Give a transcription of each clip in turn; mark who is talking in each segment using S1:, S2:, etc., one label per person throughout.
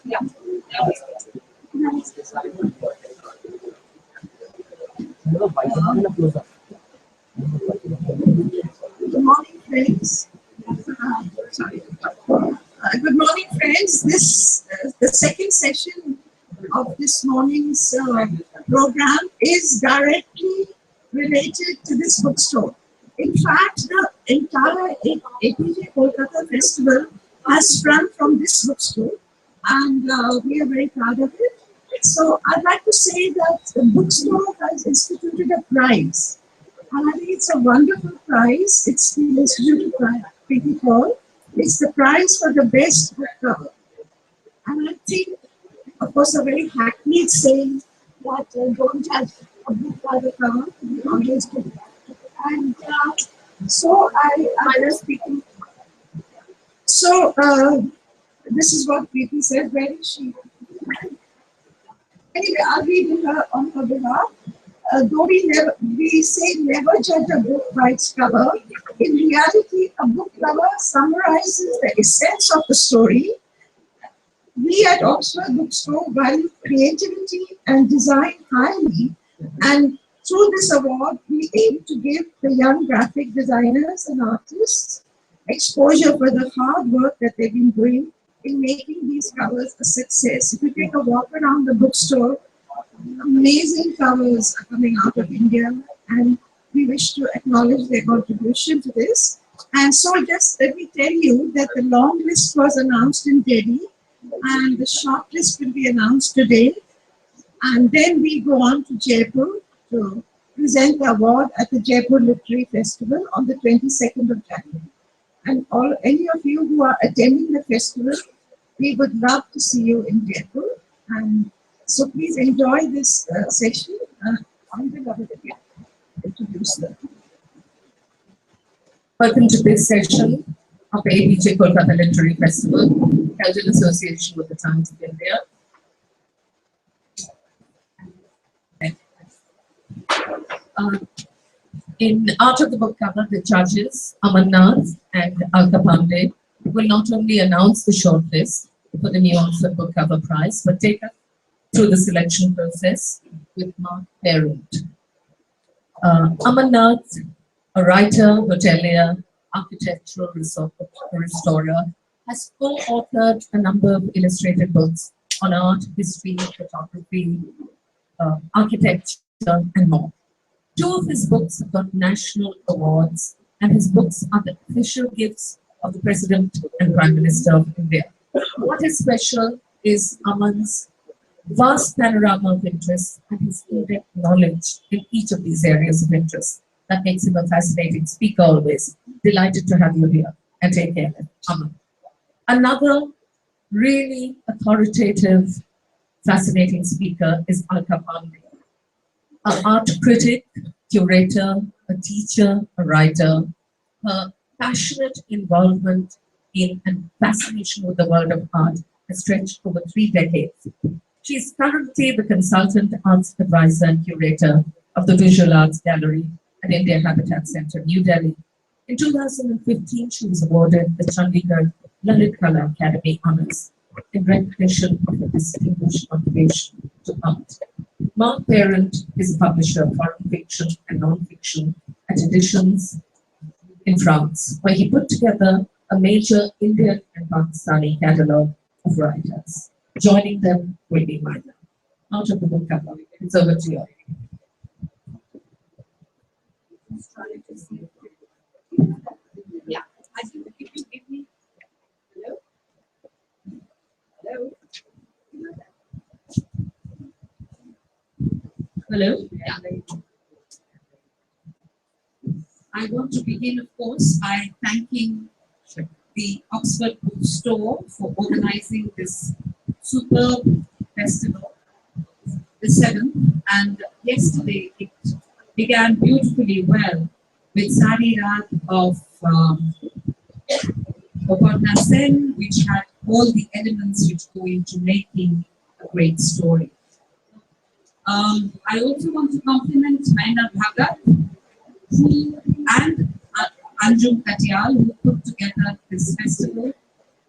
S1: Yeah. Good morning, friends. Sorry. Good morning, friends. This the second session of this morning's program is directly related to this bookstore. In fact, the entire APJ Kolkata Festival has sprung from this bookstore, and we are very proud of it. So I'd like to say that the bookstore has instituted a prize, and I think it's a wonderful prize. It's the instituted prize, pretty called. It's the prize for the best book cover. And I think, of course, a very hackneyed saying that don't judge a book by the cover, always do. And so I was speaking. So this is what Preeti said. Where is she? Anyway, I'll read her on her behalf. Though we say never judge a book by its cover, in reality, a book cover summarizes the essence of the story. We at Oxford Bookstore value creativity and design highly, and through this award, we aim to give the young graphic designers and artists exposure for the hard work that they've been doing in making these covers a success. If you take a walk around the bookstore, amazing covers are coming out of India, and we wish to acknowledge their contribution to this. And so just let me tell you that the long list was announced in Delhi, and the short list will be announced today. And then we go on to Jaipur to present the award at the Jaipur Literary Festival on the 22nd of January. And any of you who are attending the festival, we would love to see you in Jaipur. And so please enjoy this session. I will love it again. Introduce them.
S2: Welcome to this session of the APJ Kolkata Literary Festival, held in association with the Times of India. In Art of the Book Cover, the judges, Aman Nath and Alka Pande, will not only announce the shortlist for the new Oxford Book Cover Prize, but take us through the selection process with Marc Parent. Aman Nath, a writer, hotelier, architectural restorer, has co-authored a number of illustrated books on art, history, photography, architecture, and more. Two of his books have got national awards, and his books are the official gifts of the President and Prime Minister of India. What is special is Aman's vast panorama of interest and his in-depth knowledge in each of these areas of interest. That makes him a fascinating speaker always. Delighted to have you here at AKLF, Aman. Another really authoritative, fascinating speaker is Alka Pande, an art critic, curator, a teacher, a writer. Her passionate involvement in and fascination with the world of art has stretched over 3 decades. She is currently the consultant arts advisor and curator of the Visual Arts Gallery at India Habitat Center, New Delhi. In 2015, she was awarded the Chandigarh Lalit Kala Academy Honours in recognition of her distinguished contribution to art. Marc Parent is a publisher of foreign fiction and non-fiction at Editions in France, where he put together a major Indian and Pakistani catalogue of writers. Joining them will be mine. Out of the book cover, it's over to you.
S1: Yeah, I think if you give me. Hello? Hello?
S2: Hello?
S1: Yeah. I want to begin, of course, by thanking the Oxford Bookstore for organizing this superb festival, the 7th, and yesterday it began beautifully well with Sari Raat of Aparna Sen, which had all the elements which go into making a great story. I also want to compliment Maina Bhagat, and Anjum Katyal, who put together this festival,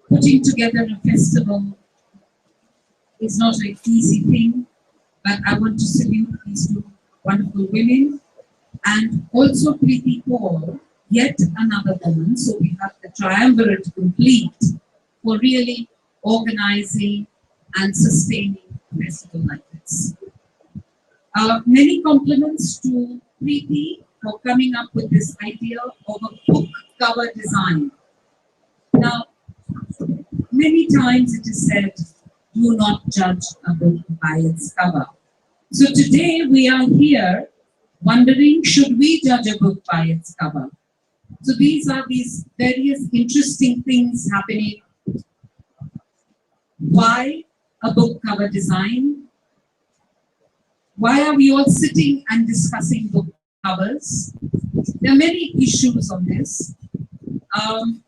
S1: putting together a festival
S3: is not an easy thing, but I want to salute these two wonderful women, and also Preeti Kaur, yet another woman. So we have the triumvirate complete for really organizing and sustaining a festival like this. Many compliments to Preeti for coming up with this idea of a book cover design. Now, many times it is said, do not judge a book by its cover. So today we are here wondering, should we judge a book by its cover? So these are these various interesting things happening. Why a book cover design? Why are we all sitting and discussing book covers? There are many issues on this. I'll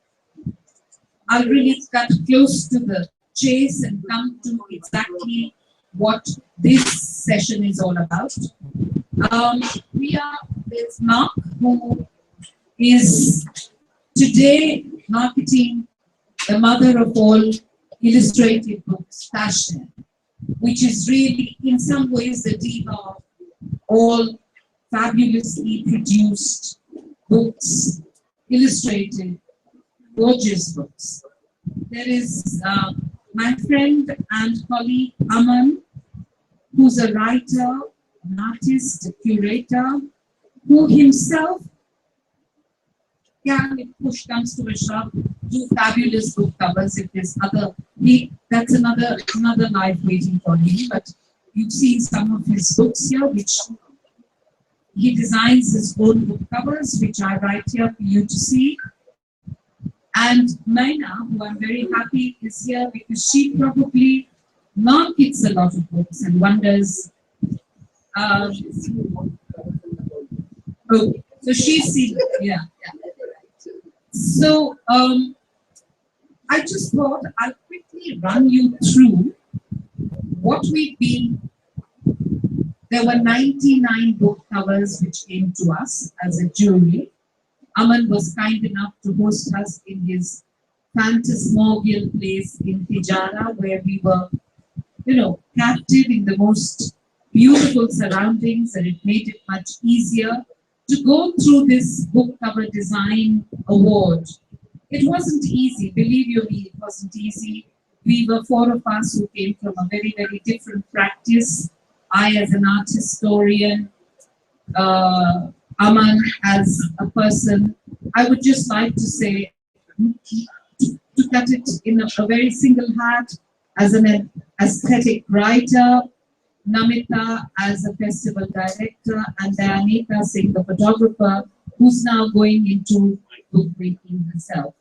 S3: really cut close to the chase and come to exactly what this session is all about. There's Marc, who is today marketing the mother of all illustrated books, Fashion, which is really in some ways the diva of all fabulously produced books, illustrated, gorgeous books. There is my friend and colleague Aman, who's a writer, an artist, a curator, who himself can, if push comes to a shove, do fabulous book covers. If there's that's another life waiting for him. But you've seen some of his books here, which he designs his own book covers, which I write here for you to see. And Maina, who I'm very happy is here because she probably markets a lot of books and wonders. Okay, so she's seen, yeah. So I just thought I'll quickly run you through what we've been. There were 99 book covers which came to us as a jury. Aman was kind enough to host us in his phantasmagorial place in Tijara, where we were, captive in the most beautiful surroundings, and it made it much easier to go through this book cover design award. It wasn't easy, believe you me, it wasn't easy. We were 4 of us who came from a very, very different practice. I as an art historian, Aman as a person. I would just like to say, to cut it in a very single hat, as an aesthetic writer, Namita as a festival director, and Anita Singh, the photographer, who's now going into bookmaking herself.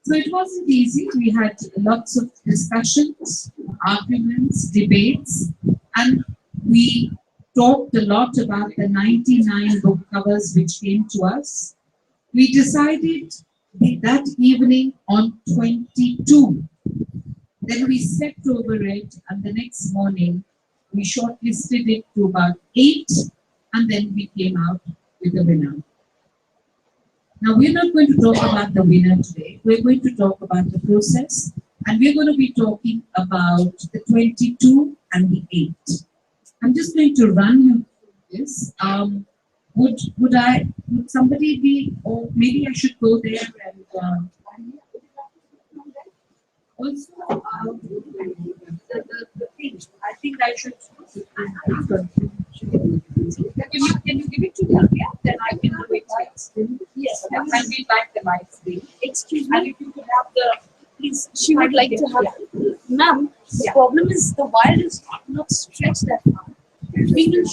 S3: So it wasn't easy. We had lots of discussions, arguments, debates, and we talked a lot about the 99 book covers which came to us. We decided that evening on 22. Then we slept over it, and the next morning we shortlisted it to about 8, and then we came out with the winner. Now, we're not going to talk about the winner today. We're going to talk about the process, and we're going to be talking about the 22 and the 8. I'm just going to run you through this. Would somebody be, or maybe I should go there and also the thing. I think I should. Can you give it to me? Yeah, then I can do it. Yes, and we like the lights.
S4: Excuse me.
S3: And if you could have the,
S4: Please, she would like to have. Ma'am, the problem is the wire is not stretched that far. We will.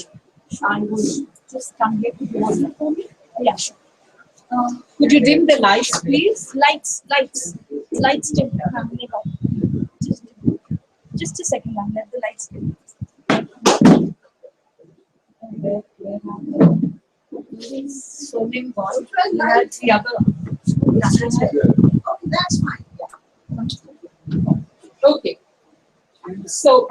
S4: I will just come here to hold it for me. Yeah, sure.
S3: could you dim the lights, please?
S4: Lights, dim. Just a second, ma'am. Let the lights dim.
S3: Sodium ball. That's the other.
S1: Okay, that's fine.
S3: Okay. So,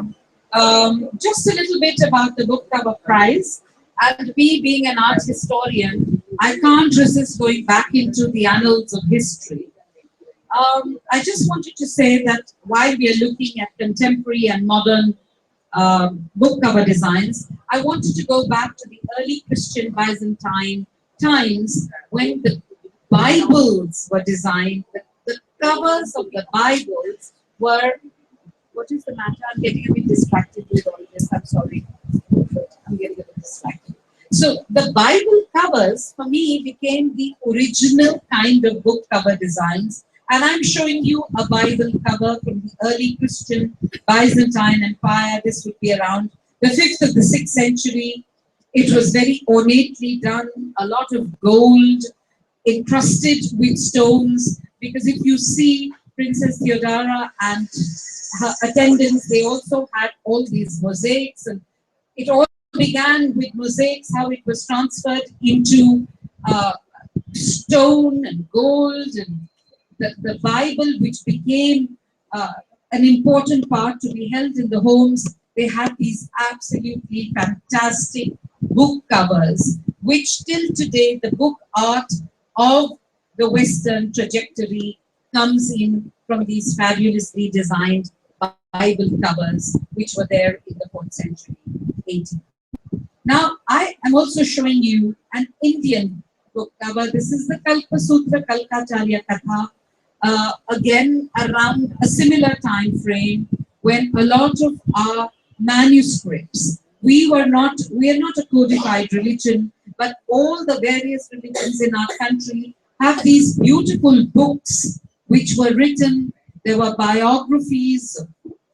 S3: just a little bit about the book cover prize. And me being an art historian, I can't resist going back into the annals of history. I just wanted to say that while we are looking at contemporary and modern book cover designs, I wanted to go back to the early Christian Byzantine times when the Bibles were designed. The covers of the Bibles were, what is the matter? I'm getting a bit distracted with all this. I'm sorry. I'm getting a bit distracted. So the Bible covers for me became the original kind of book cover designs. And I'm showing you a Bible cover from the early Christian Byzantine Empire. This would be around the 5th of the 6th century. It was very ornately done, a lot of gold, encrusted with stones. Because if you see Princess Theodora and her attendants, they also had all these mosaics. And it all began with mosaics, how it was transferred into stone and gold, and the Bible, which became an important part to be held in the homes. They had these absolutely fantastic book covers, which till today the book art of the Western trajectory comes in from these fabulously designed Bible covers, which were there in the 4th century AD. Now, I am also showing you an Indian book cover. This is the Kalpa Sutra Kalkacharya Katha. Again, around a similar time frame when a lot of our manuscripts, we are not a codified religion, but all the various religions in our country have these beautiful books which were written. There were biographies of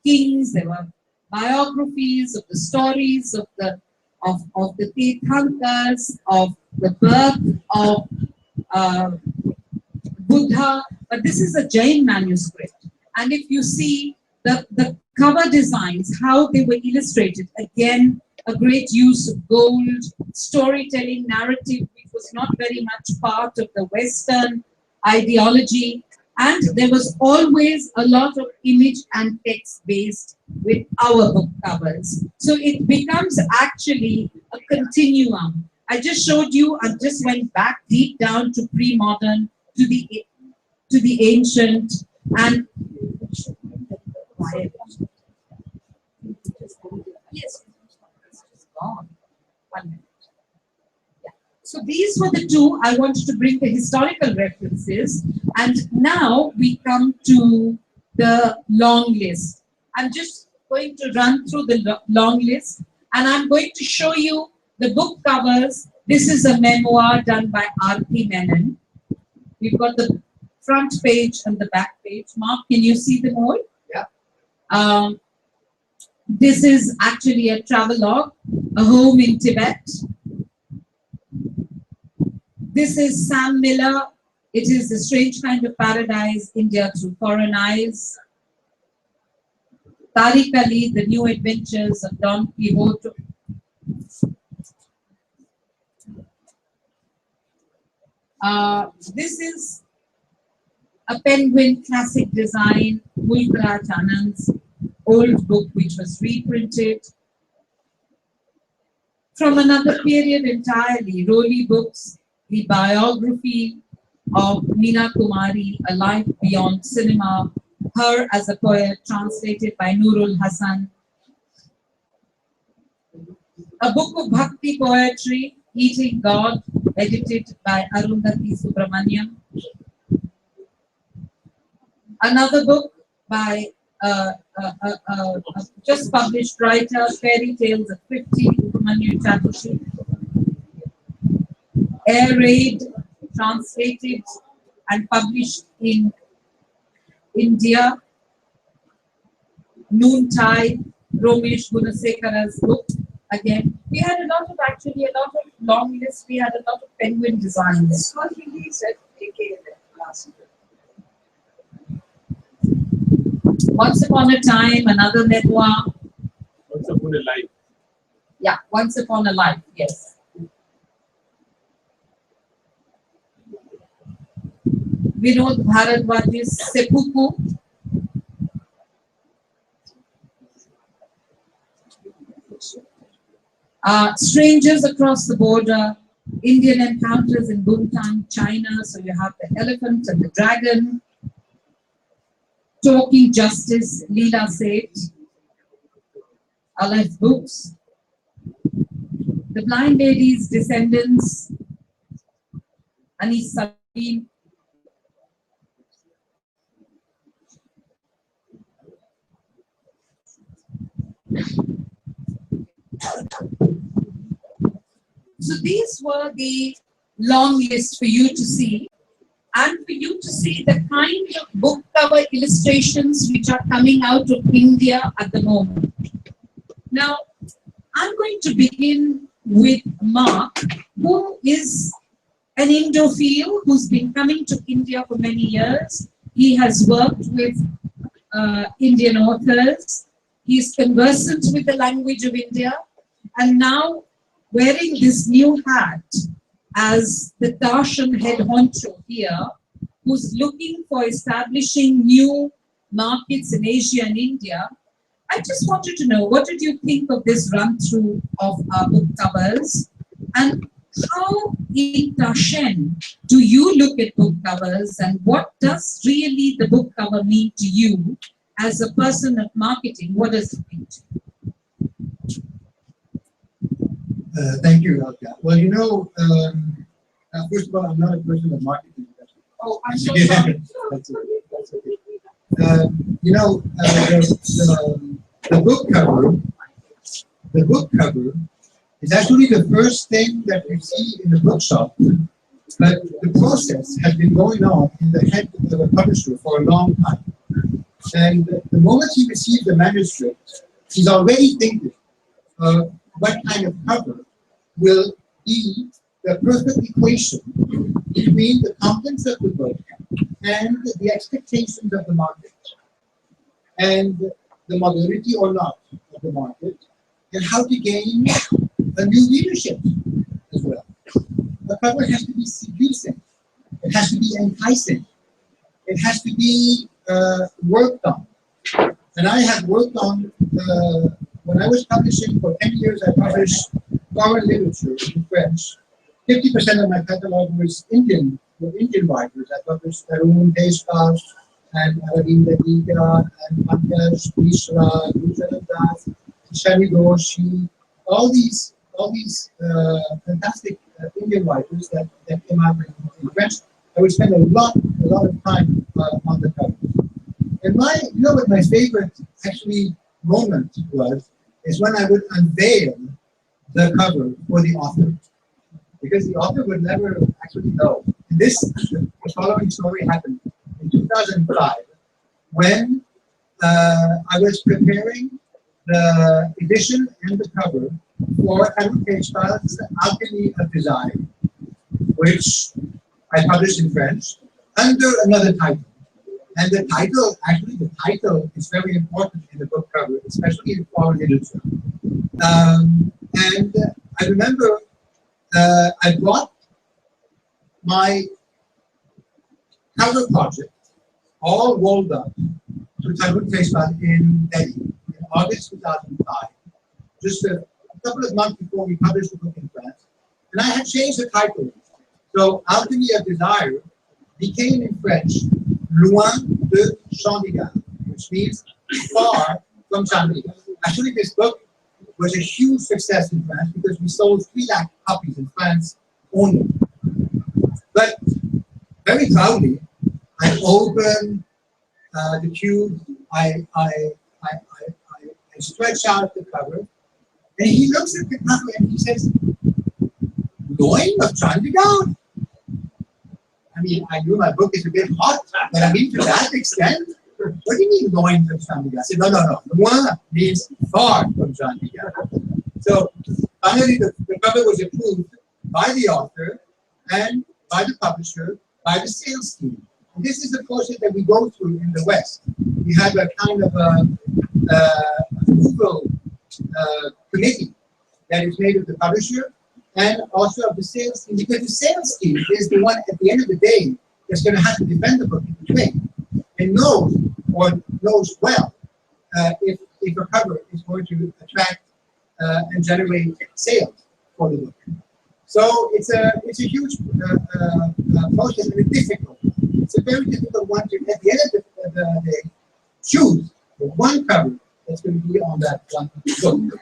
S3: kings, there were biographies of the stories of the Tirthankars, of the birth of Buddha, but this is a Jain manuscript. And if you see the cover designs, how they were illustrated, again, a great use of gold, storytelling, narrative, which was not very much part of the Western ideology. And there was always a lot of image and text based with our book covers. So it becomes actually a continuum. I just showed you, I just went back deep down to pre-modern, to the ancient, and yes, it's gone. 1 minute. Yeah. So these were the two. I wanted to bring the historical references, and now we come to the long list. I'm just going to run through the long list, and I'm going to show you the book covers. This is a memoir done by R.P. Menon. We've got the front page and the back page. Mark, can you see them all? Yeah. This is actually a travelogue, a home in Tibet. This is Sam Miller. It is A Strange Kind of Paradise, India Through Foreign Eyes. Tariq Ali, The New Adventures of Don Quixote. This is a Penguin classic design, Mulkraj Anand's old book, which was reprinted. From another period entirely, Roli Books, the biography of Meena Kumari, A Life Beyond Cinema, her as a poet, translated by Nurul Hassan. A book of Bhakti poetry, Eating God, edited by Arundhati Subramaniam. Another book by a just published writer, Fairy Tales of 50, Upamanyu Chatterjee. Air Raid, translated and published in India. Noontide, Romesh Gunasekara's book. Again, we had a lot of long lists. We had a lot of penguin designs.
S1: This was released at AKLF last year.
S3: Once Upon a Time, another memoir.
S5: Once Upon a Life.
S3: Yeah, Once Upon a Life, yes. Vinod Bharadwaj's Seppuku. Strangers Across the Border, Indian Encounters in Bhutan, China. So you have the elephant and the dragon. Talking Justice, Leela Seth. AKLF Books, The Blind Lady's Descendants, Anis Salim, so these were the long list for you to see, and for you to see the kind of book cover illustrations which are coming out of India at the moment. Now, I'm going to begin with Marc, who is an Indophile who's been coming to India for many years. He has worked with Indian authors. He's conversant with the language of India, and now wearing this new hat as the Darshan head honcho here, who's looking for establishing new markets in Asia and India. I just wanted to know, what did you think of this run-through of our book covers, and how in Tashen do you look at book covers, and what does really the book cover mean to you as a person of marketing? What does it mean to you?
S6: Thank you, Alka. Well, you know, first of all, I'm not a person of marketing.
S3: Oh, I'm so sorry.
S6: That's okay. That's okay. You know, the book cover is actually the first thing that we see in the bookshop, but the process has been going on in the head of the publisher for a long time. And the moment he receives the manuscript, he's already thinking of what kind of cover will be the perfect equation between the contents of the book and the expectations of the market, and the modernity or not of the market, and how to gain a new readership as well. The cover has to be seducing, it has to be enticing, it has to be worked on. And I have worked on, when I was publishing for 10 years, I published foreign literature in French. 50% of my catalog was Indian writers. I published Tarun Deshpal and Aravind Adiga and Pankaj Mishra, Gulshan Das, Shani Doshi, all these fantastic Indian writers that came out in French. I would spend a lot of time on the cover. And you know what my favorite actually moment is when I would unveil the cover for the author, because the author would never actually know. And the following story happened in 2005 when I was preparing the edition and the cover for Alka Pande, Alchemy of Desire, which I published in French under another title. And the title is very important in the book cover, especially in foreign literature. And I remember I brought my cover project all rolled up to Tarun Deshpal in Delhi in August 2005, just a couple of months before we published the book in France. And I had changed the title. So Alchemy of Desire became in French Loin de Chandigarh, which means far from Chandigarh. Actually, this book was a huge success in France because we sold 3 lakh copies in France only. But very proudly, I opened the tube, I stretch out the cover, and he looks at the cover and he says, Loin of Chandigarh? I mean, I knew my book is a bit hot, but I mean, to that extent, what do you mean loin from Chandigarh? I said, no. Loin means far from Chandigarh. So finally, the cover was approved by the author and by the publisher, by the sales team. And this is the process that we go through in the West. We have a kind of approval committee that is made of the publisher and also of the sales team, because the sales team is the one at the end of the day that's going to have to defend the book in between and knows well if a cover is going to attract and generate sales for the book. So it's a huge process and a difficult one. It's a very difficult one to, at the end of the day, choose the one cover that's going to be on that one book.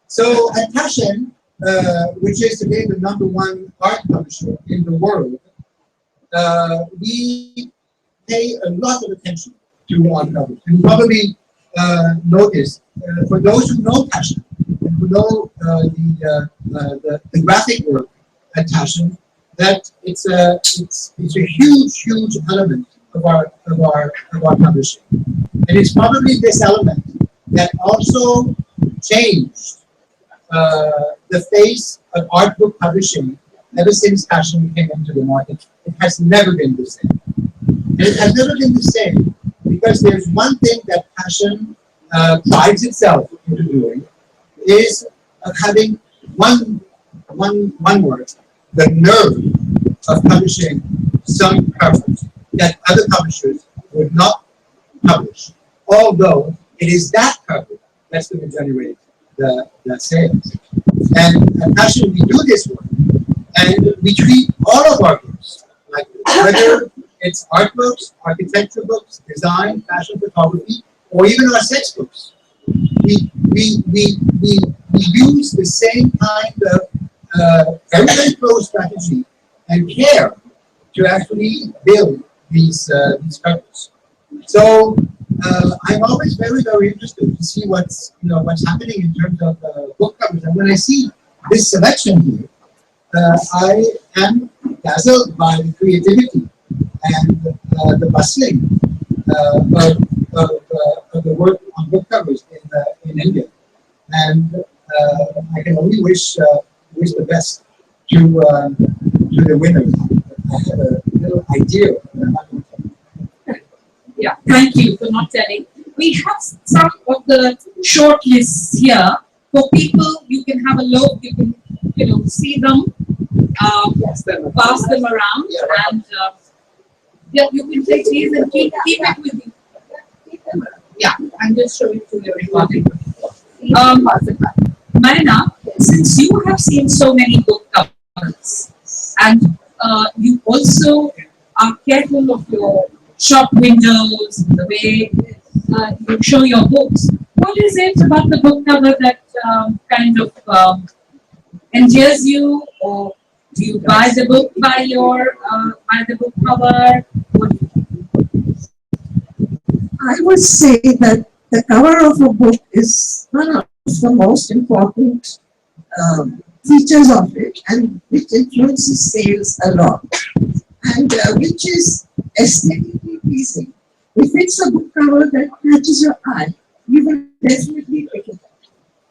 S6: So at Taschen, which is today the #1 art publisher in the world, we pay a lot of attention to art covers. You probably notice, for those who know Taschen, and who know the graphic work at Taschen, that it's a huge element of our publishing, and it's probably this element that also changed the face of art book publishing ever since Taschen came into the market. It has never been the same. And it has never been the same because there's one thing that Taschen prides itself into doing, is having one word, the nerve of publishing some covers that other publishers would not publish, although it is that cover that's going to generate the sales. And at Taschen, we do this work, and we treat all of our books, like whether it's art books, architecture books, design, fashion, photography, or even our sex books. We use the same kind of very close strategy and care to actually build these covers. So I'm always very interested to see what's happening in terms of book covers. And when I see this selection here, I am dazzled by the creativity and the bustling of the work on book covers in India. And I can only wish the best to the winners. I have a little idea.
S3: Yeah, thank you for not telling. We have some of the short lists here for people. You can have a look. You can see them, pass them around, and yeah, you can take these and keep it with you. Yeah, and just show it to everybody. Marina, since you have seen so many book covers, and you also are careful of your shop windows, the way you show your books, what is it about the book cover that kind of endears you, or do you buy the book by the book cover?
S1: I would say that the cover of a book is one of the most important features of it, and which influences sales a lot, and which is aesthetically pleasing. If it's a book cover that catches your eye, you will definitely pick it up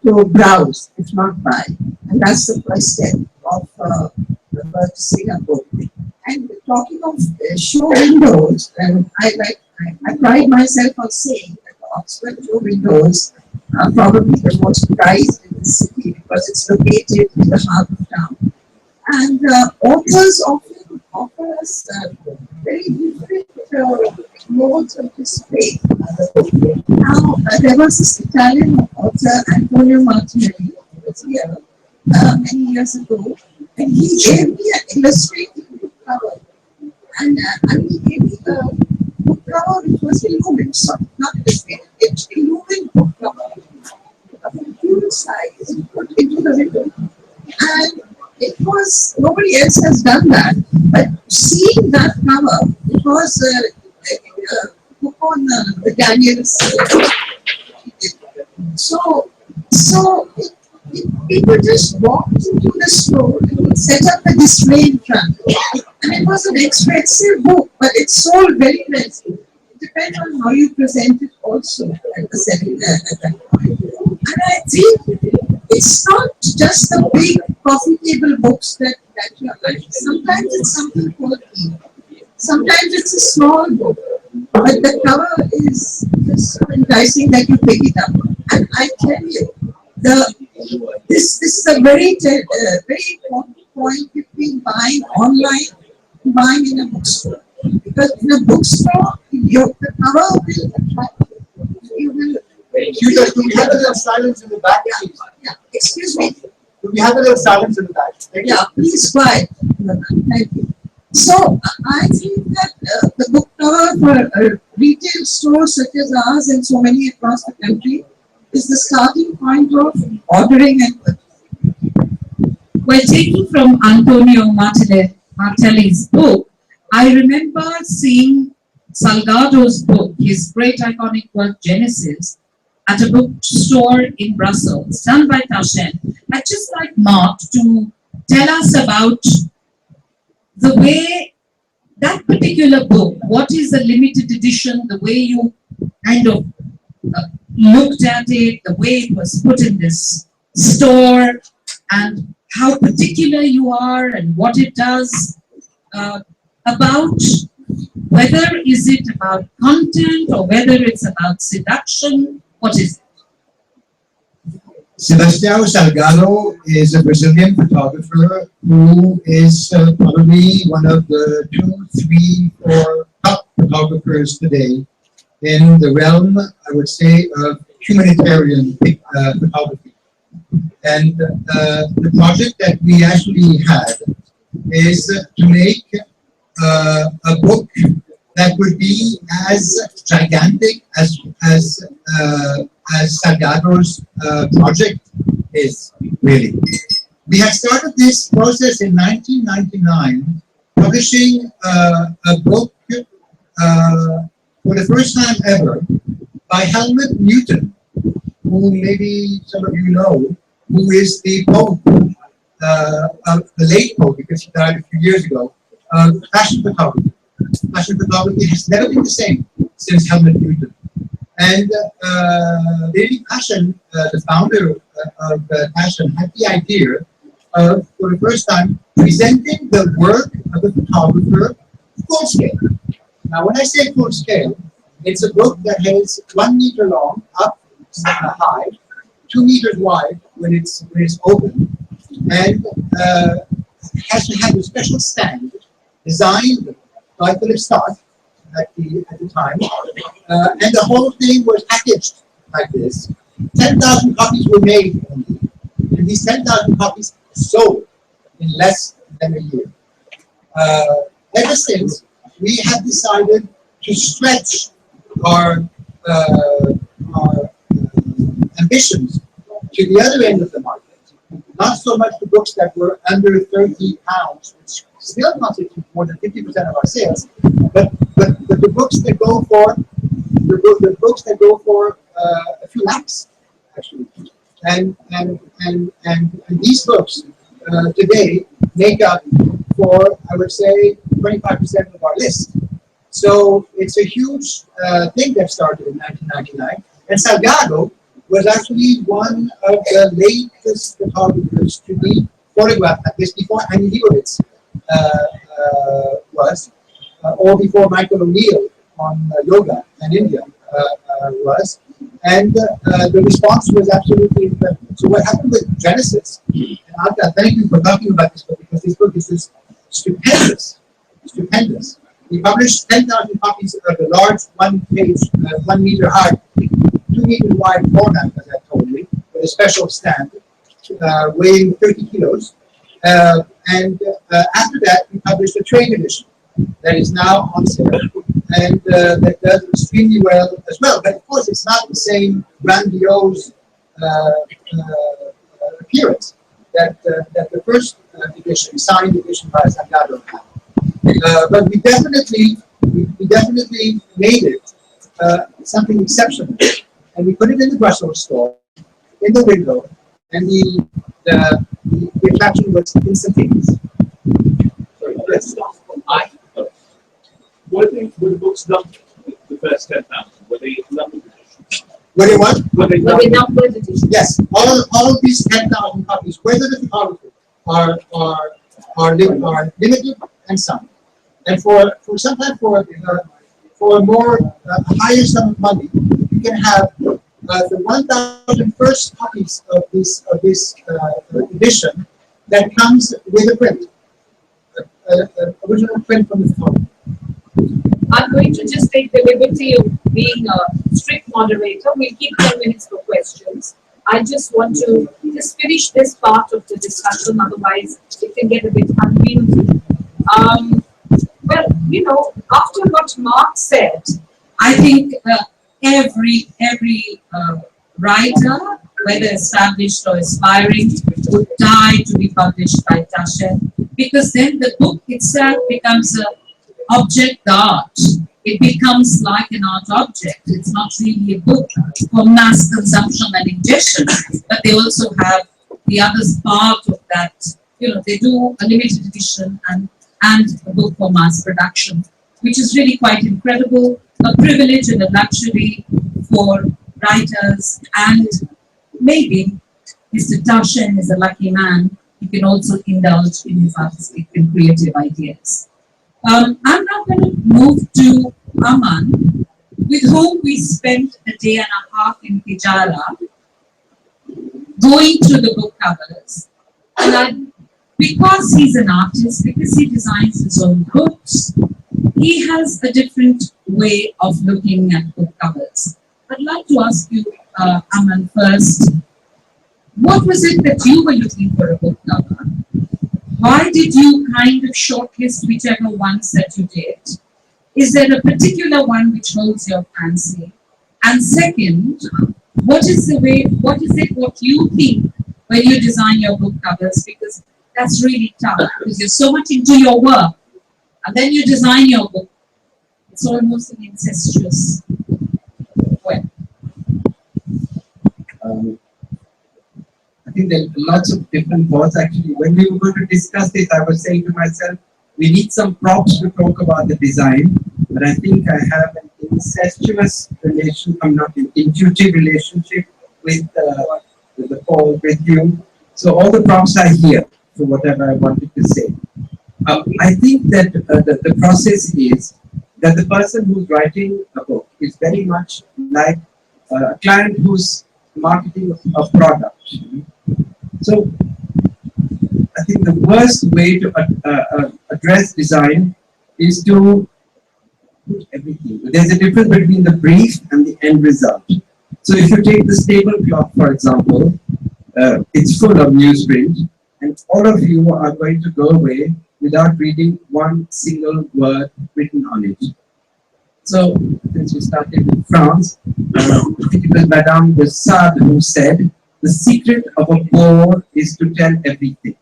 S1: to browse, if not buy. And that's the first step of purchasing a book. And talking of show windows, I pride myself on saying that the Oxford show windows are probably the most prized in the city because it's located in the heart of town. And authors often offer us very different modes of display. Now, there was this Italian author, Antonio Martinelli, who was here many years ago, and he gave me an illustrated book cover. And he gave me a book cover which was illumined, sorry, not illustrated, it's illumined book cover of a huge size put into the window. And it was, nobody else has done that, but seeing that cover, it was a book on the Daniels. So people just walked into the store and set up a display in front. And it was an expensive book, but it sold very well. It depends on how you present it also at the selling at that point. And I think it's not just the big coffee table books that you like. Sometimes it's something quality. Sometimes it's a small book, but the cover is just so enticing that you pick it up. And I tell you, this is a very important point between buying online and buying in a bookstore. Because in a bookstore, the cover will attract you. You will.
S6: Excuse us, do we have a little silence in the back?
S1: Yeah. Excuse me.
S6: Do we have a little silence in the back?
S1: Yeah, please quiet. Thank you. So I think that the book cover for retail stores such as ours and so many across the country is the starting point of ordering and purchasing.
S3: Well, taking from Antonio Martelli's book, I remember seeing Salgado's book, his great iconic work Genesis, at a bookstore in Brussels, done by Taschen. I'd just like Marc to tell us about the way that particular book, what is the limited edition, the way you kind of looked at it, the way it was put in this store, and how particular you are and what it does about whether is it about content or whether it's about seduction, what is it?
S6: Sebastião Salgado is a Brazilian photographer who is probably one of the 2, 3, 4 top photographers today in the realm, I would say, of humanitarian photography. And the project that we actually had is to make a book that would be as gigantic as Salgado's project is, really. We had started this process in 1999, publishing a book for the first time ever by Helmut Newton, who maybe some of you know, who is the Pope, the late Pope, because he died a few years ago, of fashion photography. Fashion photography has never been the same since Helmut Newton. And Lady Passion, the founder of Passion, had the idea of, for the first time, presenting the work of the photographer full scale. Now, when I say full scale, it's a book that is 1 meter long, up high, 2 meters wide when it's open, and has to have a special stand designed by Philip Stark at the time, and the whole thing was packaged like this. 10,000 copies were made, and these 10,000 copies sold in less than a year. Ever since, we have decided to stretch our ambitions to the other end of the market. Not so much the books that were under 30 pounds, which still constitute more than 50% of our sales, but the books that go for the books that go for a few lakhs, actually. And these books today make up for, I would say, 25% of our list. So it's a huge thing that started in 1999. And Salgado was actually one of the latest photographers to be photographed at this before Annie Leibovitz was, or before Michael O'Neill on yoga and India was. And the response was absolutely incredible. So what happened with Genesis, and Alka, thank you for talking about this book, because this book is just stupendous, stupendous. We published 10,000 copies of the large 1-page, 1 meter high, 2 meter wide format, as I told you, with a special stand, weighing 30 kilos. And after that, we published a trade edition that is now on sale, and that does extremely well as well. But of course, it's not the same grandiose appearance that the first edition, signed edition by Salgado had. But we definitely made it something exceptional, and we put it in the Brussels store, in the window, and the attraction was instantaneous.
S5: Sorry, yes. Were the books numbered? The first 10,000, were they numbered editions?
S6: Were they what?
S5: Were they
S2: But we
S5: numbered?
S2: numbered edition.
S6: Yes, all of these 10,000 copies, whether the photography are limited and signed. And for sometimes for a more higher sum of money, you can have the 1,000 first copies of this edition that comes with a print, original print from the photography.
S2: I'm going to just take the liberty of being a strict moderator. We'll keep 10 minutes for questions. I just want to just finish this part of the discussion, otherwise it can get a bit unwieldy.
S3: Well, you know, after what Mark said, I think every writer, whether established or aspiring, would die to be published by Taschen, because then the book itself becomes a object art. It becomes like an art object. It's not really a book for mass consumption and ingestion, but they also have the other part of that. You know, they do a limited edition and a book for mass production, which is really quite incredible, a privilege and a luxury for writers. And maybe Mr. Taschen is a lucky man. He can also indulge in his artistic and creative ideas. I'm now going to move to Aman, with whom we spent a day and a half in Tijara, going through the book covers. And because he's an artist, because he designs his own books, he has a different way of looking at book covers. I'd like to ask you, Aman, first, what was it that you were looking for a book cover? Why did you kind of shortlist whichever ones that you did? Is there a particular one which holds your fancy? And second, what is what you think when you design your book covers? Because that's really tough, because you're so much into your work, and then you design your book. It's almost an incestuous way.
S7: I think there are lots of different thoughts. Actually, when we were going to discuss this, I was saying to myself, we need some props to talk about the design, but I think I have an incestuous relation, not an intuitive relationship with the Paul, with you. So all the props are here for whatever I wanted to say. I think that the process is that the person who's writing a book is very much like a client who's marketing a product. So I think the worst way to address design is to put everything. There's a difference between the brief and the end result. So if you take the tablecloth, for example, it's full of newsprint, and all of you are going to go away without reading one single word written on it. So, since we started in France, I think it was Madame de Sade who said, the secret of a bore is to tell everything.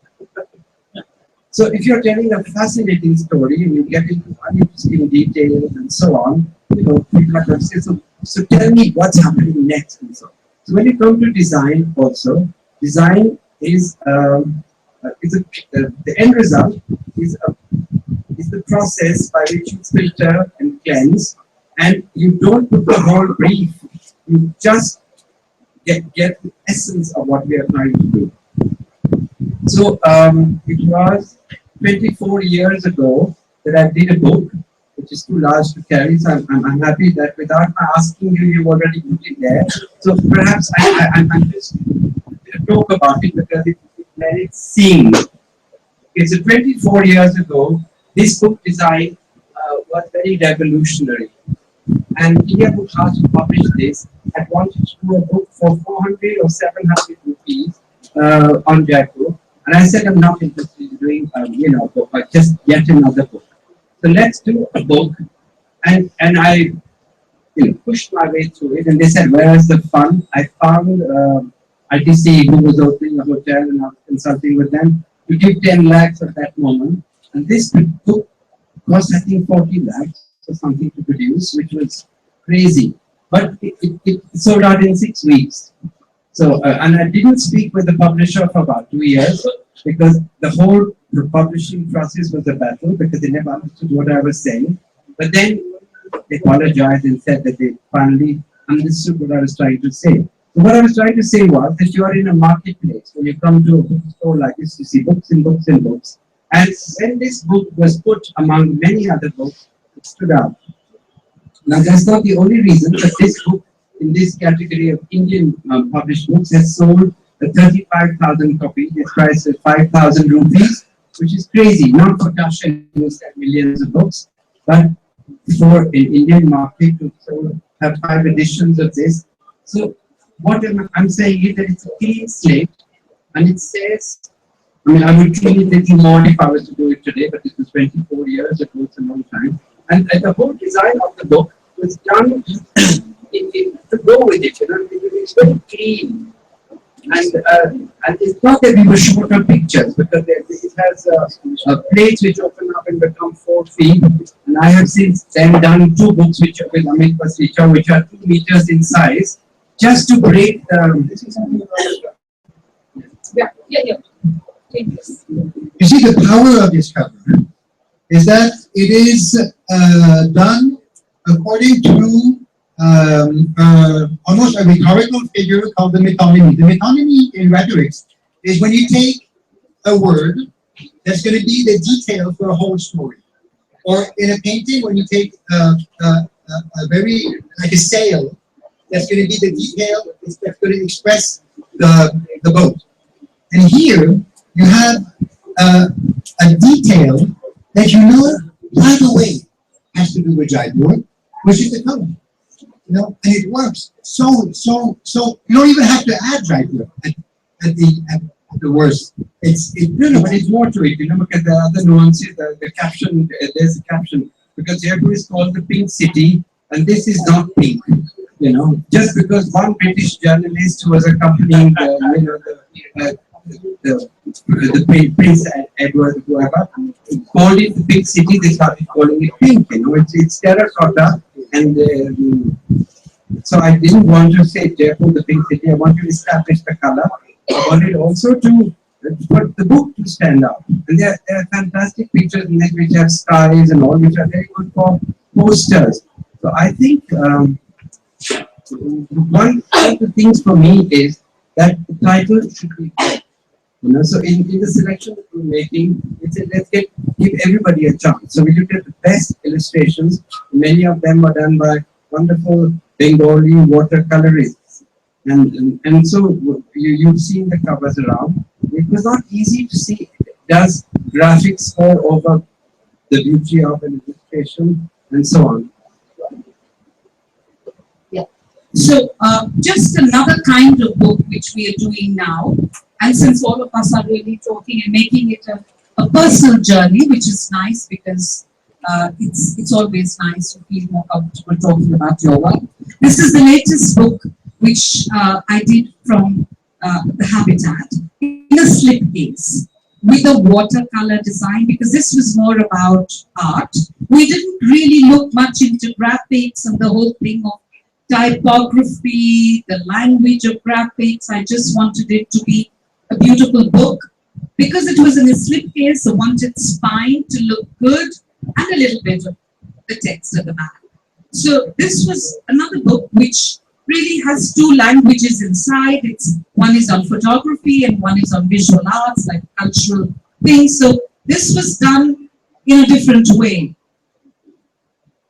S7: So if you're telling a fascinating story and you get into uninteresting details and so on, you know, people are going to say, so tell me what's happening next and so on. So when you come to design also, design is the end result is the process by which you filter and cleanse, and you don't put the whole brief, you just get the essence of what we are trying to do. So it was 24 years ago that I did a book, which is too large to carry, so I'm happy that without my asking you, you've already put it there. So perhaps I'm just talk about it because it merits seeing. It's 24 years ago, this book design was very revolutionary. And India Book House to publish this had wanted to do a book for 400 or 700 rupees on Jaipur. And I said, I'm not interested in doing, book, but just yet another book. So let's do a book. And I pushed my way through it. And they said, where is the fun? I found ITC, who was opening a hotel, and I was consulting with them to give 10 lakhs at that moment. And this book cost, I think, 40 lakhs or something to produce, which was crazy. But it sold out in 6 weeks. So, and I didn't speak with the publisher for about 2 years because the whole publishing process was a battle because they never understood what I was saying. But then they apologized and said that they finally understood what I was trying to say. So what I was trying to say was that you are in a marketplace. When you come to a bookstore like this, you see books and books and books. And when this book was put among many other books, it stood out. Now that's not the only reason that this book in this category of Indian published books has sold 35,000 copies. Its price is 5,000 rupees, which is crazy. Not for Taschen, who sell millions of books, but for an Indian market to have 5 editions of this. So what I'm saying is that it's a clean slate, and it says I mean, I would feel a little more if I was to do it today, but it was 24 years ago, it's a long time. And the whole design of the book was done to go with it, you know, it's very clean. And it's not that we were short on pictures, because it has plates which open up and become 4 feet. And I have since then done 2 books which are with Amit Pasricha, which are 2 meters in size, just to break the.
S4: Yeah.
S6: You see, the power of this cover is that it is done according to almost a rhetorical figure called the metonymy. The metonymy in rhetorics is when you take a word that's going to be the detail for a whole story. Or in a painting, when you take a very, like a sail, that's going to be the detail that's going to express the boat. And here, you have a detail that you know right away has to do with Jaipur, which is the color. You know, and it works so you don't even have to add Jaipur at the worst.
S7: No, but it's more to it, you know, because the other nuances, the caption, there's a caption, because Jaipur is called the Pink City, and this is not pink, you know, just because one British journalist who was accompanying the Prince Edward, whoever, called it the Pink City, they started calling it pink, you know, it's terracotta, and so I didn't want to say Jaipur, the Pink City, I want to establish the color. I wanted also to for the book to stand out. And there are fantastic pictures in it which have skies and all, which are very good for posters. So I think one of the things for me is that the title should be good. You know, so in the selection that we're making, it's a, let's give everybody a chance. So we looked at the best illustrations. Many of them are done by wonderful Bengali watercolorists. And so you've seen the covers around. It was not easy to see, does graphics score over the beauty of an illustration and so on.
S3: Yeah. So just another kind of book which we are doing now, and since all of us are really talking and making it a personal journey, which is nice because it's always nice to feel more comfortable talking about your work. This is the latest book which I did from the Habitat in a slipcase with a watercolor design, because this was more about art. We didn't really look much into graphics and the whole thing of typography, the language of graphics. I just wanted it to be a beautiful book. Because it was in a slipcase, I wanted spine to look good and a little bit of the text at the back. So this was another book which really has two languages inside. One is on photography and one is on visual arts, like cultural things. So this was done in a different way.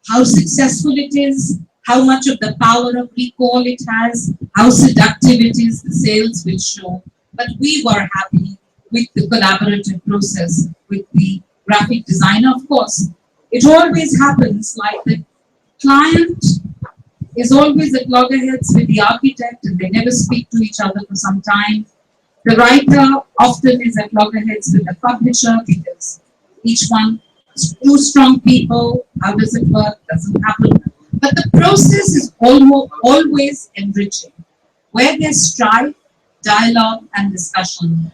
S3: How successful it is, how much of the power of recall it has, how seductive it is, the sales will show. But we were happy with the collaborative process with the graphic designer. Of course, it always happens like the client is always at loggerheads with the architect and they never speak to each other for some time. The writer often is at loggerheads with the publisher because each one is two strong people. How does it work? Doesn't happen. But the process is always enriching. Where there's strife, dialogue, and discussion,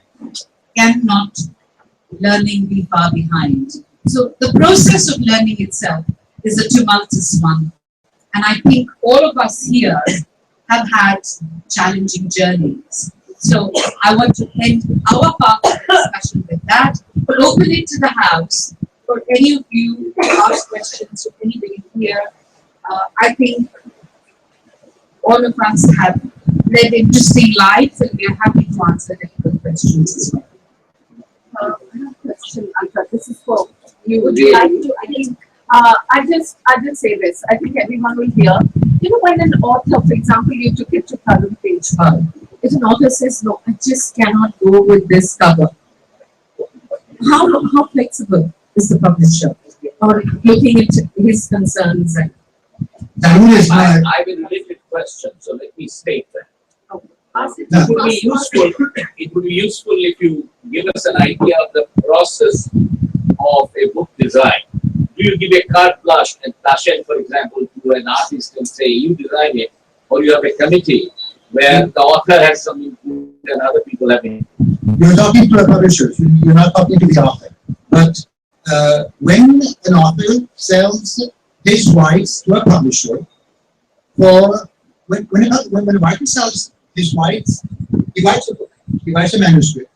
S3: cannot learning be far behind. So the process of learning itself is a tumultuous one. And I think all of us here have had challenging journeys. So I want to end our part of the discussion with that, but open it to the house for any of you to ask questions to anybody here. I think all of us have led interesting lives and we are happy to answer difficult questions as well.
S4: I have a question, Alka. This is for you. Would you like to? I think I just say this. I think everyone will hear. You know, when an author, for example, you took it to Kalam page 5. If an author says, "No, I just cannot go with this cover," how flexible is the publisher, or looking at his concerns? And
S5: I have a related question, so let me state that.
S4: ask it.
S5: It would be useful. It would be useful if you give us an idea of the process of a book design. Do you give a carte blanche and Taschen, for example, to an artist and say, you design it, or you have a committee where the author has some input and other people have input?
S6: You're talking to the publishers, you're not talking to the author. But when an author sells his rights to a publisher, when a writer sells his rights, he writes a book, he writes a manuscript.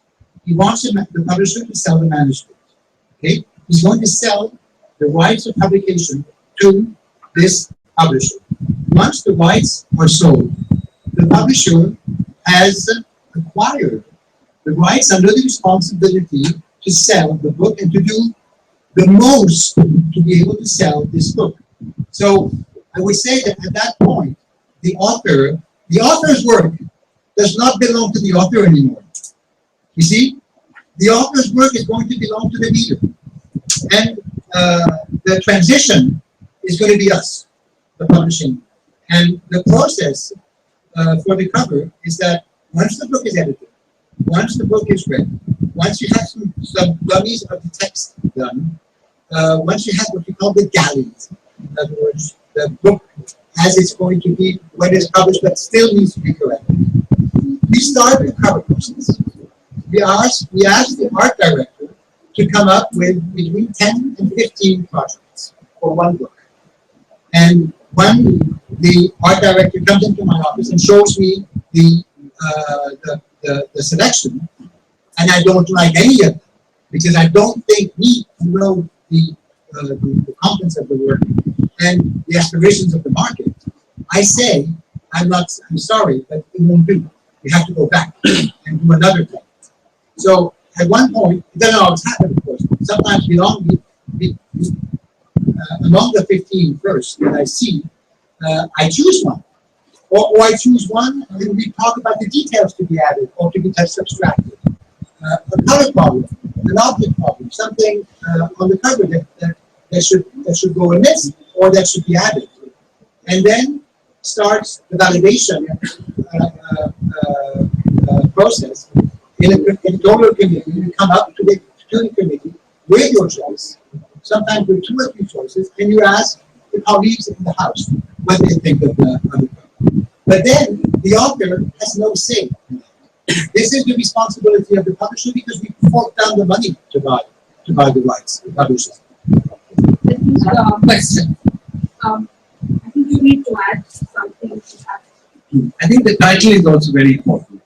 S6: He wants the publisher to sell the manuscript. Okay? He's going to sell the rights of publication to this publisher. Once the rights are sold, the publisher has acquired the rights under the responsibility to sell the book and to do the most to be able to sell this book. So I would say that at that point, the author's work does not belong to the author anymore. You see, the author's work is going to belong to the reader. And the transition is going to be us, the publishing. And the process for the cover is that once the book is edited, once the book is read, once you have some dummies of the text done, once you have what you call the galleys, in other words, the book as it's going to be when it's published, but still needs to be corrected. We start the cover process. We ask the art director to come up with between 10 and 15 projects for one book. And when the art director comes into my office and shows me the selection, and I don't like any of them, because I don't think we know the contents of the work and the aspirations of the market, I say, I'm sorry, but it won't do. We have to go back and do another thing. So at one point, it doesn't always happen, of course. Sometimes among the 15 first that I see, I choose one. Or I choose one and we talk about the details to be added or to be subtracted. A color problem, an object problem, something on the cover that should go amiss or that should be added. And then starts the validation process in a donor committee. You come up to the student committee with your choice, sometimes with 2 or 3 choices, and you ask the colleagues in the house what they think of the cover. But then the author has no say. This is the responsibility of the publisher because we fork down the money to buy the rights, the publishers.
S2: Question.
S4: I think you need to add something to that.
S7: I think the title is also very important,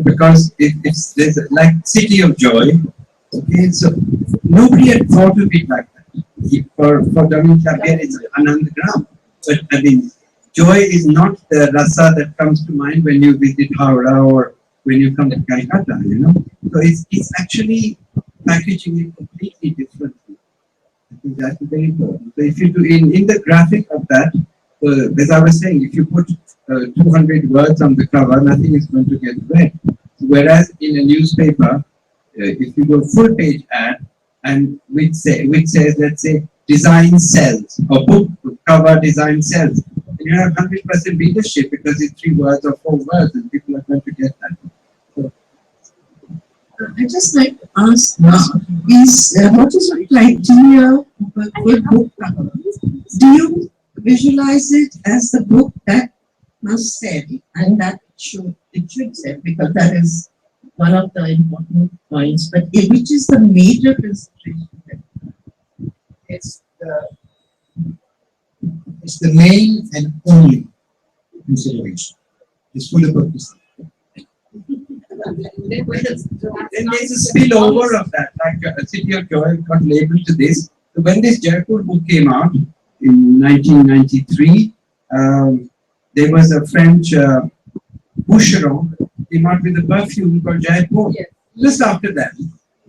S7: because there's like City of Joy. Okay, so nobody had thought of it like that. For Jamil Kabir, it's underground. But I mean, joy is not the rasa that comes to mind when you visit Howrah or when you come to Calcutta, So it's actually packaging it completely differently. I think that's very important. So if you do in the graphic of that, as I was saying, if you put 200 words on the cover, nothing is going to get read. Whereas in a newspaper, if you go full page ad, and which says, let's say, design sells, or book cover design sells, and you have 100% readership because it's 3 words or 4 words, and people are going to get that. So,
S1: I'd just like to ask now, what is the criteria of a good book cover? Do you visualize it as the book that must sell and that it should sell, because that is one of the important points, but which is the major consideration?
S6: It's the main and only consideration. It's for the book to sell.
S7: Then there's a spillover of that, like a City of Joy got labeled to this. So when this Jaipur book came out in 1993, there was a French boucheron came out with a perfume called Jaipur.
S4: Yes.
S7: Just after that.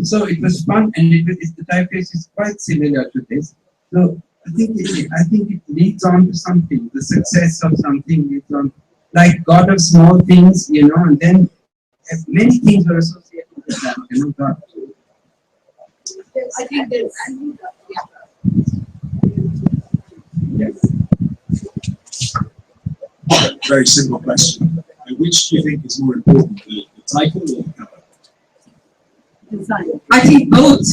S7: So it was fun, and the typeface is quite similar to this. So I think it leads on to something. The success of something leads on, like God of small things, and then many things are associated with that, God.
S4: I think there's,
S7: Yes.
S5: Very simple question. Which do you think is more important, the title or the cover?
S4: design?
S3: I think both.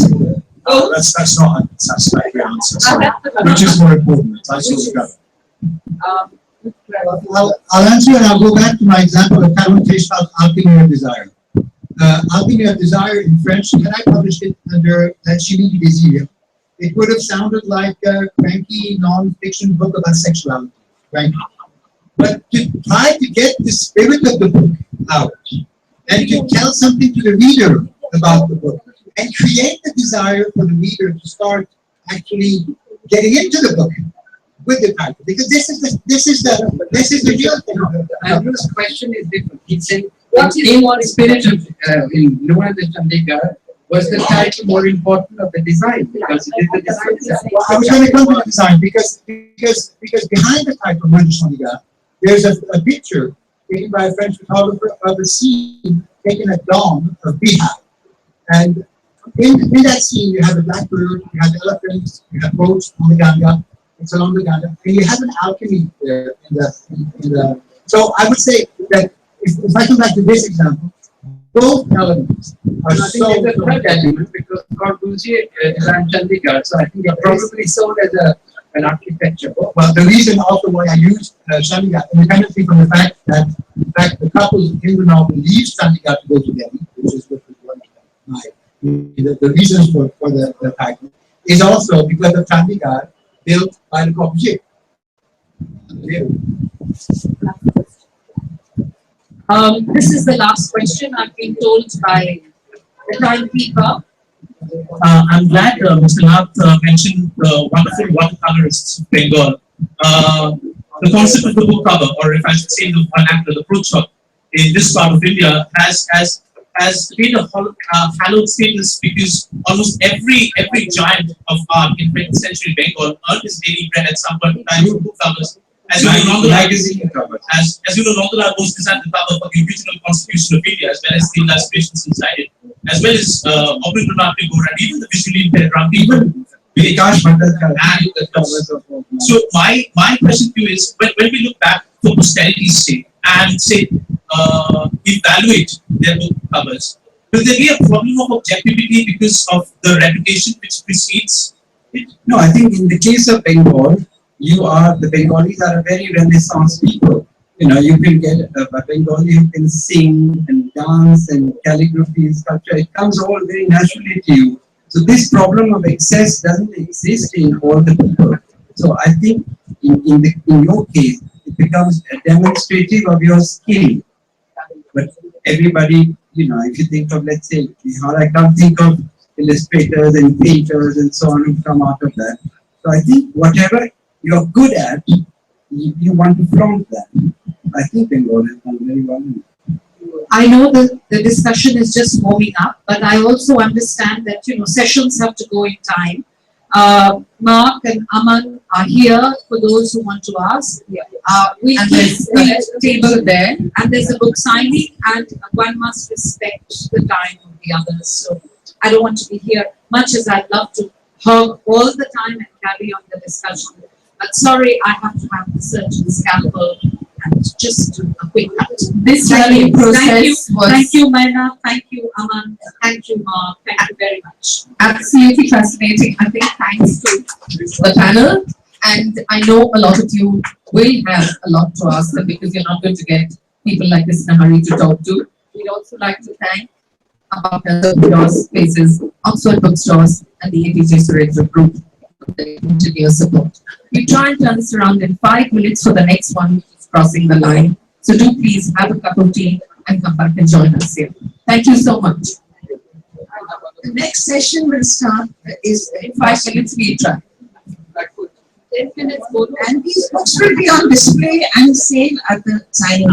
S6: That's not a satisfactory answer. Sorry. Which is more important? I saw the government. I'll answer and I'll go back to my example of connotation of alchemy of desire. Alchemy of desire in French, when I published it under La Chimie du Désir, it would have sounded like a cranky non-fiction book about sexuality, frankly. But to try to get the spirit of the book out and to tell something to the reader about the book and create the desire for the reader to start actually getting into the book with the title, because this is the real thing.
S7: Andrew's question is different. He said, what is more spirit of in Noah the Chandigarh, was the title more important of the design? Because it is the design.
S6: Well, I was going to come to the design because behind the title Noah the Chandigarh, there's a picture taken by a French photographer of a scene taken at dawn of Bihar. And in that scene, you have a blackbird, you have elephants, you have boats on the Ganga. It's along the Ganga, and you have an alchemy there in the. So I would say that if I come back to this example, both elements are
S7: I think there's a third element because Corbusier designed Chandigarh, so I think it probably sold as an architecture book.
S6: Well, the reason also why I used Chandigarh, independently from the fact that in fact the couple in the novel leaves Chandigarh to go to Delhi, which is what one of the reasons for the title, is also because of Chandigarh built by the Corbusier.
S2: This is the last question I've been told by the timekeeper.
S8: I'm glad Mr. Nath mentioned the wonderful watercolorists of Bengal. The concept of the book cover, or if I should say the vernacular, the fruit in this part of India has gained a hallowed status because almost every giant of art in 20th century Bengal earned his daily bread at some point in time through book covers. As you know,
S7: magazine covers.
S8: As you know, Nandalal Bose designed the cover for the original Constitution of India, as well as the illustrations inside it, as well as Abdul Pranab Tagore and even the visually impaired Ramdeep.
S7: Even Vikash Mandalkar and the covers of.
S8: So my question to you is, when we look back for posterity's sake and say evaluate their book covers, will there be a problem of objectivity because of the reputation which precedes it?
S7: No, I think in the case of Bengal, the Bengalis are a very Renaissance people. You know, you can get a Bengali who can sing and dance and calligraphy and sculpture. It comes all very naturally to you. So this problem of excess doesn't exist in all the people. So I think in your case, it becomes a demonstrative of your skill. But everybody, you know, if you think of, let's say, I can't think of illustrators and painters and so on who come out of that. So I think whatever you're good at, you want to flaunt that. I think Bengal has done very well.
S3: I know that the discussion is just warming up, but I also understand that, you know, sessions have to go in time. Marc and Aman are here for those who want to ask.
S2: And there's a table there.
S3: And there's a book signing, and one must respect the time of the others. So I don't want to be here, much as I'd love to hog all the time and carry on the discussion. But sorry, I have to have the surgeon scalpel and just do a quick cut.
S2: This learning process was
S3: Thank you, Maina. Thank you, Aman. Thank you, Marc. Thank you very much.
S2: absolutely fascinating. I think thanks to the panel, and I know a lot of you will have a lot to ask them because you're not going to get people like this in a hurry to talk to. We'd also like to thank our bookstores, places, Oxford Bookstores, and the APJ Surendra Group for their continuous support. We try and turn this around in 5 minutes for the next one, which is crossing the line. So do please have a cup of tea and come back and join us here. Thank you so much.
S1: The next session will start is
S2: In 5 minutes, we try.
S4: 10 minutes both.
S1: and these books will be on display and sale at the signing.